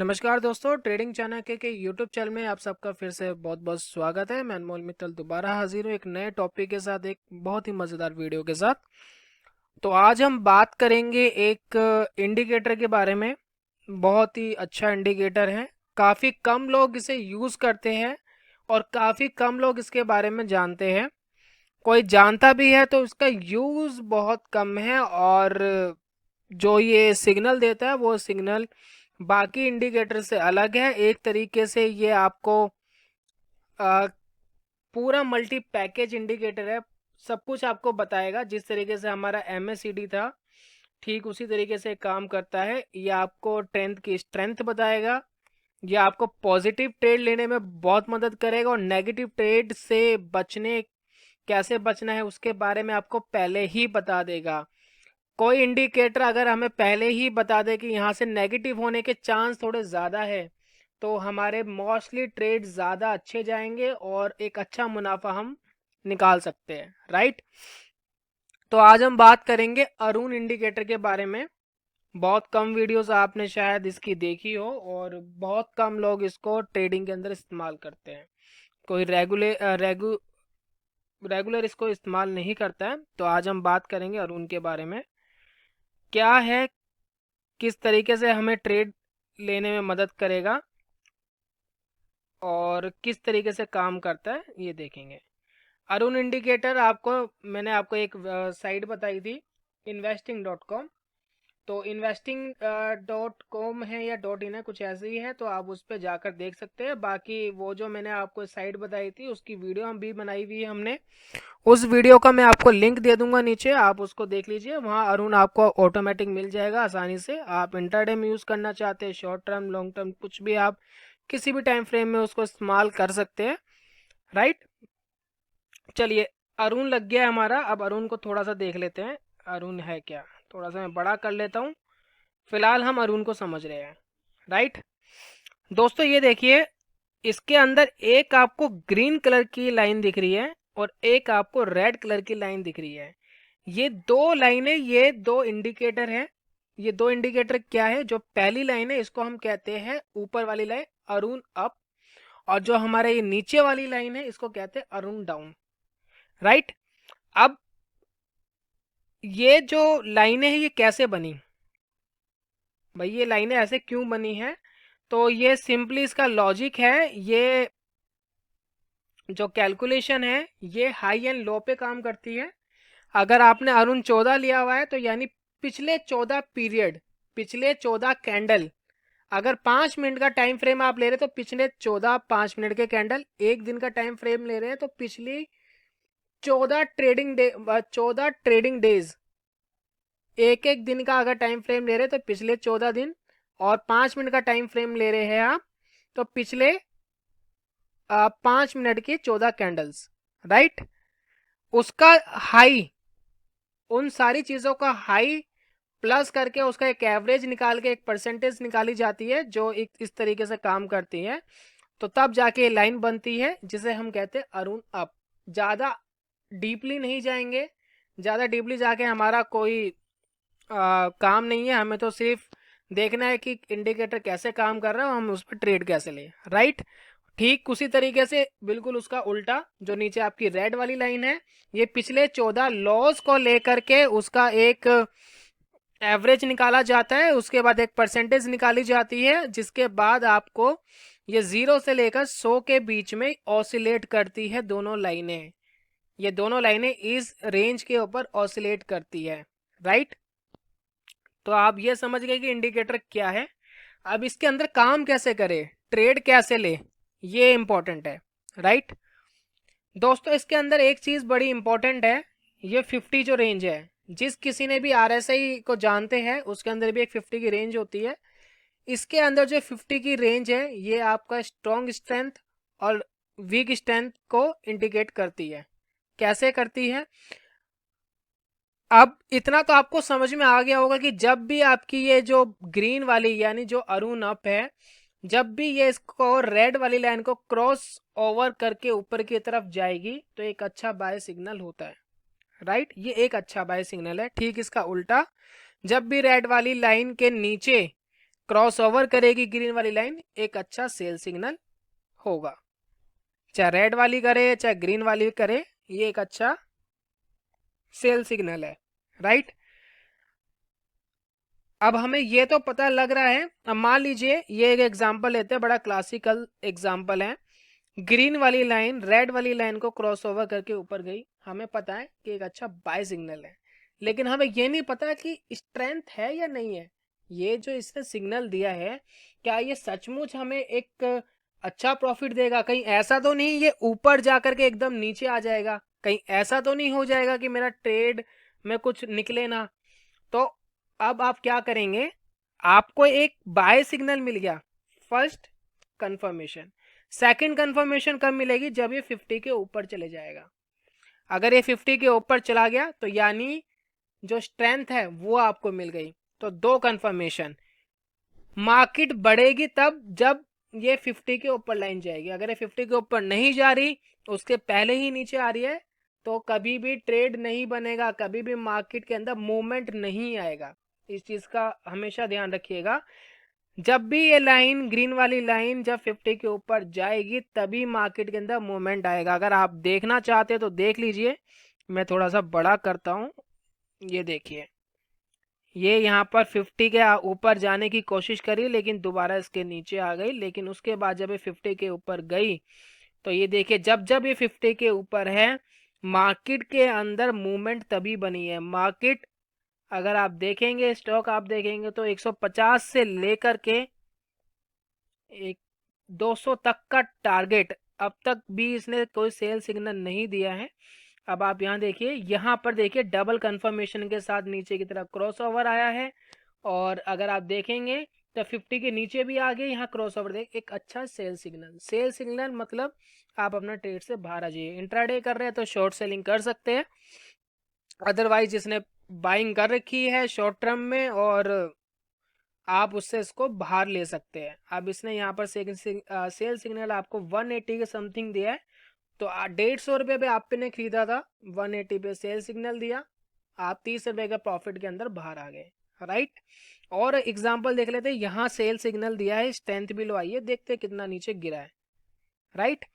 नमस्कार दोस्तों, ट्रेडिंग चाणक्य के यूट्यूब चैनल में आप सबका फिर से बहुत बहुत स्वागत है। मैं अनमोल मित्तल दोबारा हाजिर हूँ एक नए टॉपिक के साथ, एक बहुत ही मज़ेदार वीडियो के साथ। तो आज हम बात करेंगे एक इंडिकेटर के बारे में। बहुत ही अच्छा इंडिकेटर है, काफ़ी कम लोग इसे यूज़ करते हैं और काफ़ी कम लोग इसके बारे में जानते हैं। कोई जानता भी है तो इसका यूज़ बहुत कम है, और जो ये सिग्नल देता है वो सिग्नल बाकी इंडिकेटर से अलग है। एक तरीके से ये आपको आ, पूरा मल्टी पैकेज इंडिकेटर है। सब कुछ आपको बताएगा। जिस तरीके से हमारा MACD था, ठीक उसी तरीके से काम करता है। ये आपको ट्रेंड की स्ट्रेंथ बताएगा, ये आपको पॉजिटिव ट्रेड लेने में बहुत मदद करेगा, और नेगेटिव ट्रेड से बचने कैसे बचना है उसके बारे में आपको पहले ही बता देगा। कोई इंडिकेटर अगर हमें पहले ही बता दे कि यहाँ से नेगेटिव होने के चांस थोड़े ज़्यादा है, तो हमारे मोस्टली ट्रेड ज़्यादा अच्छे जाएंगे और एक अच्छा मुनाफा हम निकाल सकते हैं, राइट। तो आज हम बात करेंगे अरुण इंडिकेटर के बारे में। बहुत कम वीडियोस आपने शायद इसकी देखी हो, और बहुत कम लोग इसको ट्रेडिंग के अंदर इस्तेमाल करते हैं। कोई रेगुलर इसको इस्तेमाल नहीं करता है। तो आज हम बात करेंगे अरुण के बारे में। क्या है, किस तरीके से हमें ट्रेड लेने में मदद करेगा और किस तरीके से काम करता है, ये देखेंगे। अरुण इंडिकेटर आपको मैंने आपको एक साइट बताई थी, investing.com। तो investing.com है या .in है, कुछ ऐसे ही है। तो आप उस पर जाकर देख सकते हैं। बाकी वो जो मैंने आपको साइट बताई थी उसकी वीडियो हम भी बनाई हुई है हमने। उस वीडियो का मैं आपको लिंक दे दूंगा नीचे, आप उसको देख लीजिए। वहाँ अरुण आपको ऑटोमेटिक मिल जाएगा आसानी से। आप इंटरडे में यूज़ करना चाहते हैं, शॉर्ट टर्म लॉन्ग टर्म कुछ भी, आप किसी भी टाइम फ्रेम में उसको इस्तेमाल कर सकते हैं, राइट। चलिए, अरुण लग गया है हमारा। अब अरुण को थोड़ा सा देख लेते हैं, अरुण है क्या। थोड़ा सा मैं बड़ा कर लेता हूँ। फिलहाल हम अरुण को समझ रहे हैं, राइट। दोस्तों ये देखिए, इसके अंदर एक आपको ग्रीन कलर की लाइन दिख रही है और एक आपको रेड कलर की लाइन दिख रही है। ये दो लाइनें, ये दो इंडिकेटर हैं। ये दो इंडिकेटर क्या है, जो पहली लाइन है इसको हम कहते हैं ऊपर वाली लाइन अरुण अप, और जो हमारे ये नीचे वाली लाइन है इसको कहते हैं अरुण डाउन, राइट। अब ये जो लाइनें हैं ये कैसे बनी भाई, ये लाइनें ऐसे क्यों बनी है। तो ये सिंपली इसका लॉजिक है। ये जो कैलकुलेशन है ये हाई एंड लो पे काम करती है। अगर आपने अरुण 14 लिया हुआ है तो यानी पिछले 14 पीरियड, पिछले 14 कैंडल, अगर 5 मिनट का टाइम फ्रेम आप ले रहे तो पिछले 14 5 मिनट के कैंडल, एक दिन का टाइम फ्रेम ले रहे हैं तो पिछली 14 ट्रेडिंग डेज, एक एक दिन का अगर टाइम फ्रेम ले रहे हैं तो पिछले 14 दिन, और 5 मिनट का टाइम फ्रेम ले रहे हैं आप तो पिछले 5 मिनट की 14 कैंडल्स, राइट। उसका हाई, उन सारी चीज़ों का हाई प्लस करके उसका एक एवरेज निकाल के एक परसेंटेज निकाली जाती है, जो एक इस तरीके से काम करती है। तो तब जाके लाइन बनती है जिसे हम कहते हैं अरुण अप। ज़्यादा डीपली नहीं जाएंगे, ज़्यादा डीपली जाके हमारा कोई काम नहीं है। हमें तो सिर्फ देखना है कि इंडिकेटर कैसे काम कर रहा है, हम उस पर ट्रेड कैसे लें, राइट। ठीक उसी तरीके से बिल्कुल उसका उल्टा, जो नीचे आपकी रेड वाली लाइन है, ये पिछले 14 लॉस को लेकर के उसका एक एवरेज निकाला जाता है। उसके बाद एक परसेंटेज निकाली जाती है, जिसके बाद आपको ये 0 से लेकर 100 के बीच में ऑसिलेट करती है दोनों लाइनें। ये दोनों लाइनें इस रेंज के ऊपर ऑसिलेट करती है, राइट। तो आप ये समझ गए कि इंडिकेटर क्या है। अब इसके अंदर काम कैसे करे, ट्रेड कैसे ले, ये इंपॉर्टेंट है, राइट। दोस्तों इसके अंदर एक चीज बड़ी इंपॉर्टेंट है, ये 50 जो रेंज है, जिस किसी ने भी RSI को जानते हैं उसके अंदर भी एक 50 की रेंज होती है। इसके अंदर जो 50 की रेंज है ये आपका स्ट्रॉन्ग स्ट्रेंथ और वीक स्ट्रेंथ को इंडिकेट करती है। कैसे करती है, अब इतना तो आपको समझ में आ गया होगा कि जब भी आपकी ये जो ग्रीन वाली यानी जो अरुण अप है, जब भी ये इसको रेड वाली लाइन को क्रॉस ओवर करके ऊपर की तरफ जाएगी तो एक अच्छा बाय सिग्नल होता है, राइट। ये एक अच्छा बाय सिग्नल है। ठीक इसका उल्टा, जब भी रेड वाली लाइन के नीचे क्रॉस ओवर करेगी ग्रीन वाली लाइन, एक अच्छा सेल सिग्नल होगा। चाहे रेड वाली करे चाहे ग्रीन वाली करे, ये एक अच्छा सेल सिग्नल है, राइट। अब हमें ये तो पता लग रहा है। अब मान लीजिए ये एक एग्जांपल लेते हैं, बड़ा क्लासिकल एग्जांपल है। ग्रीन वाली लाइन रेड वाली लाइन को क्रॉस ओवर करके ऊपर गई, हमें पता है कि एक अच्छा बाय सिग्नल है, लेकिन हमें ये नहीं पता कि स्ट्रेंथ है या नहीं है। ये जो इसने सिग्नल दिया है, क्या ये सचमुच हमें एक अच्छा प्रॉफिट देगा? कहीं ऐसा तो नहीं ये ऊपर जाकर के एकदम नीचे आ जाएगा? कहीं ऐसा तो नहीं हो जाएगा कि मेरा ट्रेड में कुछ निकले ना? तो अब आप क्या करेंगे, आपको एक बाय सिग्नल मिल गया, फर्स्ट कंफर्मेशन। सेकंड कंफर्मेशन कब मिलेगी? जब ये 50 के ऊपर चले जाएगा। अगर ये 50 के ऊपर चला गया तो यानी जो स्ट्रेंथ है वो आपको मिल गई। तो दो कंफर्मेशन। मार्केट बढ़ेगी तब जब ये 50 के ऊपर लाइन जाएगी। अगर ये 50 के ऊपर नहीं जा रही, उसके पहले ही नीचे आ रही है, तो कभी भी ट्रेड नहीं बनेगा, कभी भी मार्केट के अंदर मूवमेंट नहीं आएगा। इस चीज का हमेशा ध्यान रखिएगा। जब भी ये लाइन ग्रीन वाली लाइन जब 50 के ऊपर जाएगी तभी मार्केट के अंदर मूवमेंट आएगा। अगर आप देखना चाहते हैं तो देख लीजिए, मैं थोड़ा सा बड़ा करता हूं। ये देखिए, ये यहाँ पर 50 के ऊपर जाने की कोशिश करी, लेकिन दोबारा इसके नीचे आ गई। लेकिन उसके बाद जब ये 50 के ऊपर गई, तो ये देखिए जब जब ये 50 के ऊपर है, मार्केट के अंदर मूवमेंट तभी बनी है। मार्केट अगर आप देखेंगे, स्टॉक आप देखेंगे तो 150 से लेकर के एक 200 तक का टारगेट, अब तक भी इसने कोई सेल सिग्नल नहीं दिया है। अब आप यहाँ देखिए, यहाँ पर देखिए डबल कंफर्मेशन के साथ नीचे की तरफ क्रॉस ओवर आया है। और अगर आप देखेंगे तो 50 के नीचे भी आ गए, यहाँ क्रॉस ओवर देख, एक अच्छा सेल सिग्नल। सेल सिग्नल मतलब आप अपना ट्रेड से बाहर आ जाइए। इंट्राडे कर रहे हैं तो शॉर्ट सेलिंग कर सकते हैं, अदरवाइज जिसने बाइंग कर रखी है शॉर्ट टर्म में, और आप उससे इसको बाहर ले सकते हैं। अब इसने यहाँ पर सेल सिग्नल आपको 180 के समथिंग दिया है, तो 150 रुपये पे आपने खरीदा था, 180 पे सेल सिग्नल दिया, आप 30 रुपये का प्रॉफिट के अंदर बाहर आ गए, राइट। और एग्जांपल देख लेते हैं, यहाँ सेल सिग्नल दिया है, स्ट्रेंथ भी लो, आइए देखते हैं कितना नीचे गिरा है, राइट।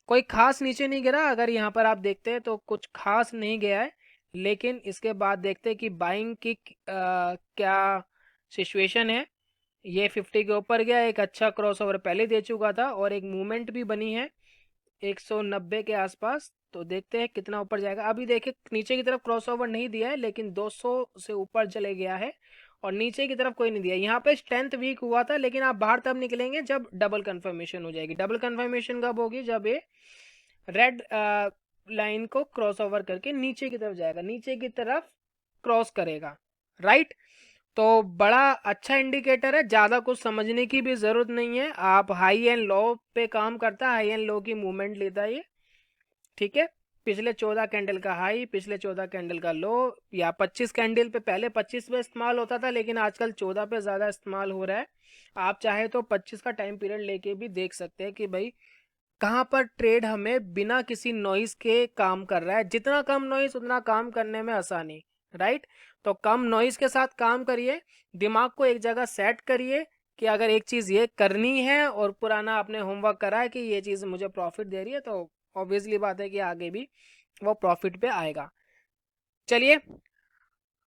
कोई खास नीचे नहीं गिरा, अगर यहाँ पर आप देखते हैं तो कुछ खास नहीं गया है। लेकिन इसके बाद देखते हैं कि बाइंग की क्या सिचुएशन है। ये 50 के ऊपर गया, एक अच्छा क्रॉस ओवर पहले दे चुका था, और एक मूवमेंट भी बनी है 190 के आसपास। तो देखते हैं कितना ऊपर जाएगा। अभी देखिए नीचे की तरफ क्रॉस ओवर नहीं दिया है, लेकिन 200 से ऊपर चले गया है, और नीचे की तरफ कोई नहीं दिया। यहाँ पे स्ट्रेंथ वीक हुआ था, लेकिन आप बाहर तब निकलेंगे जब डबल कंफर्मेशन हो जाएगी। डबल कंफर्मेशन कब होगी? जब ये रेड लाइन को क्रॉस ओवर करके नीचे की तरफ जाएगा, नीचे की तरफ क्रॉस करेगा, राइट। तो बड़ा अच्छा इंडिकेटर है, ज़्यादा कुछ समझने की भी ज़रूरत नहीं है। आप हाई एंड लो पे काम करता है, हाई एंड लो की मूवमेंट लेता है ये, ठीक है। पिछले 14 कैंडल का हाई, पिछले 14 कैंडल का लो, या 25 कैंडल पे, पहले 25 पे इस्तेमाल होता था, लेकिन आजकल 14 पे ज़्यादा इस्तेमाल हो रहा है। आप चाहे तो 25 का टाइम पीरियड लेके भी देख सकते हैं कि भाई कहाँ पर ट्रेड हमें बिना किसी नॉइज के काम कर रहा है। जितना कम नॉइज उतना काम करने में आसानी, राइट। तो कम नॉइज के साथ काम करिए, दिमाग को एक जगह सेट करिए कि अगर एक चीज़ ये करनी है, और पुराना आपने होमवर्क करा है कि ये चीज़ मुझे प्रॉफिट दे रही है, तो ऑब्वियसली बात है कि आगे भी वो प्रॉफिट पे आएगा। चलिए,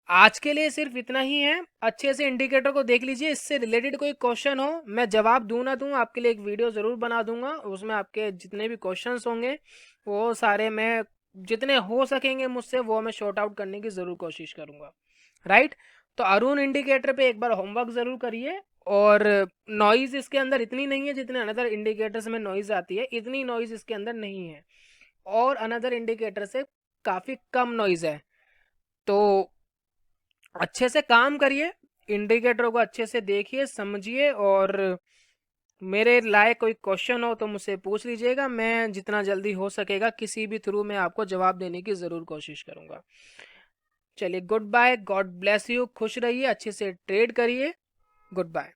आज के लिए सिर्फ इतना ही है। अच्छे से इंडिकेटर को देख लीजिए, इससे रिलेटेड कोई क्वेश्चन हो, मैं जवाब दूं ना दूं, आपके लिए एक वीडियो ज़रूर बना दूंगा। उसमें आपके जितने भी क्वेश्चंस होंगे वो सारे मैं, जितने हो सकेंगे मुझसे, वो मैं शॉर्ट आउट करने की ज़रूर कोशिश करूंगा, राइट। तो अरुण इंडिकेटर पे एक बार होमवर्क ज़रूर करिए। और नॉइज़ इसके अंदर इतनी नहीं है जितने अनदर इंडिकेटर्स में नॉइज़ आती है, इतनी नॉइज़ इसके अंदर नहीं है, और अनदर इंडिकेटर से काफ़ी कम नॉइज़ है। तो अच्छे से काम करिए, इंडिकेटर को अच्छे से देखिए, समझिए, और मेरे लायक कोई क्वेश्चन हो तो मुझसे पूछ लीजिएगा। मैं जितना जल्दी हो सकेगा किसी भी थ्रू में आपको जवाब देने की ज़रूर कोशिश करूँगा। चलिए, good bye, God bless you, खुश रहिए, अच्छे से ट्रेड करिए, गुड बाय।